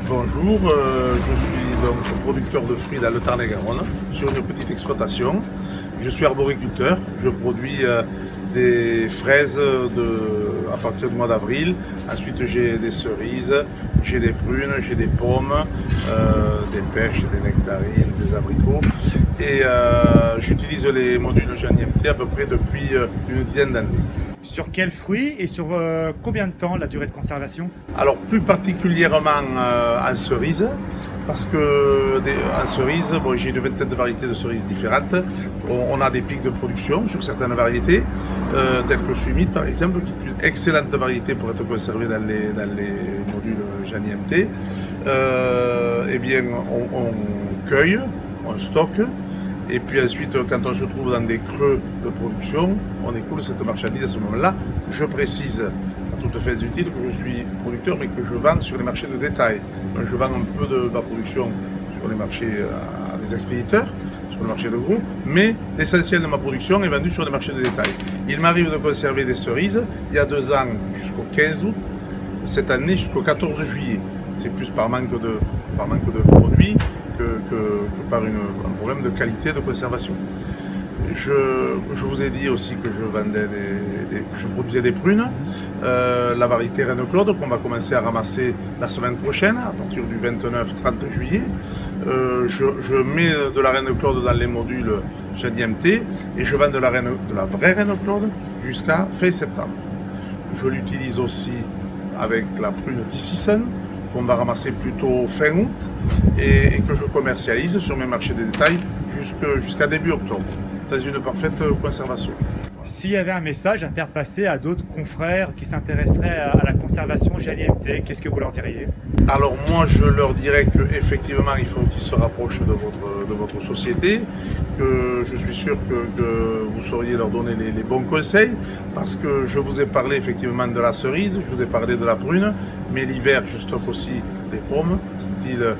Bonjour, je suis donc producteur de fruits dans le Tarn-et-Garonne sur une petite exploitation. Je suis arboriculteur, je produis des fraises à partir du mois d'avril. Ensuite j'ai des cerises, j'ai des prunes, j'ai des pommes, des pêches, des nectarines, des abricots. Et j'utilise les modules GEN-IMT à peu près depuis une dizaine d'années. Sur quels fruits et sur combien de temps la durée de conservation? Alors plus particulièrement en cerise, parce que en cerise, bon, j'ai une vingtaine de variétés de cerises différentes. On a des pics de production sur certaines variétés, telles que Sumit par exemple, qui est une excellente variété pour être conservée dans les modules GEN-IMT. Eh bien, on cueille, on stocke. Et puis ensuite, quand on se trouve dans des creux de production, on écoule cette marchandise à ce moment-là. Je précise, à toutes fins utiles, que je suis producteur, mais que je vends sur les marchés de détail. Donc, je vends un peu de ma production sur les marchés à des expéditeurs, sur le marché de gros, mais l'essentiel de ma production est vendu sur les marchés de détail. Il m'arrive de conserver des cerises, il y a 2 ans jusqu'au 15 août, cette année jusqu'au 14 juillet. C'est plus par manque de produits que par un problème de qualité de conservation. Je vous ai dit aussi que je produisais des prunes, la variété Reine Claude qu'on va commencer à ramasser la semaine prochaine, à partir du 29-30 juillet. Je mets de la Reine Claude dans les modules GEN-IMT et je vends de la vraie Reine Claude jusqu'à fin septembre. Je l'utilise aussi avec la prune Tissison, qu'on va ramasser plutôt fin août et que je commercialise sur mes marchés de détail jusqu'à début octobre, dans une parfaite conservation. S'il y avait un message à faire passer à d'autres confrères qui s'intéresseraient à la conservation GEN-IMT, qu'est-ce que vous leur diriez? Alors moi je leur dirais qu'effectivement il faut qu'ils se rapprochent de votre société, que je suis sûr que vous sauriez leur donner les bons conseils, parce que je vous ai parlé effectivement de la cerise, je vous ai parlé de la prune, mais l'hiver je stocke aussi des pommes, style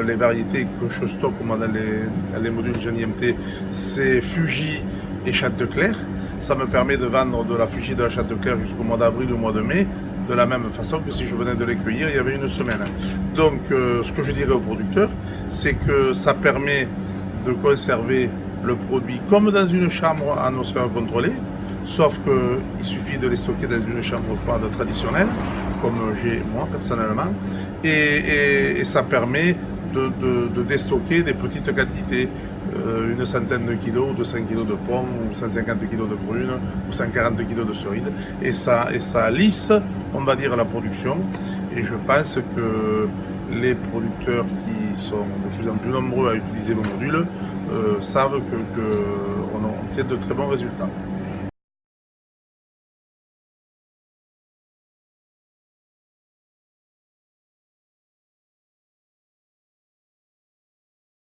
les variétés que je stocke moi dans les modules GEN-IMT, c'est Fuji et Châteauclair. Ça me permet de vendre de la Fuji et de la Châteauclair jusqu'au mois d'avril ou au mois de mai, de la même façon que si je venais de les cueillir il y avait une semaine. Donc ce que je dirais aux producteurs, c'est que ça permet de conserver le produit comme dans une chambre à atmosphère contrôlée, sauf qu'il suffit de les stocker dans une chambre froide traditionnelle, comme j'ai moi personnellement, et ça permet de déstocker des petites quantités, une centaine de kilos, 200 kilos de pommes, ou 150 kilos de prunes, ou 140 kilos de cerises, et ça lisse, on va dire, la production. Et je pense que les producteurs qui sont de plus en plus nombreux à utiliser le module savent qu'on obtient de très bons résultats.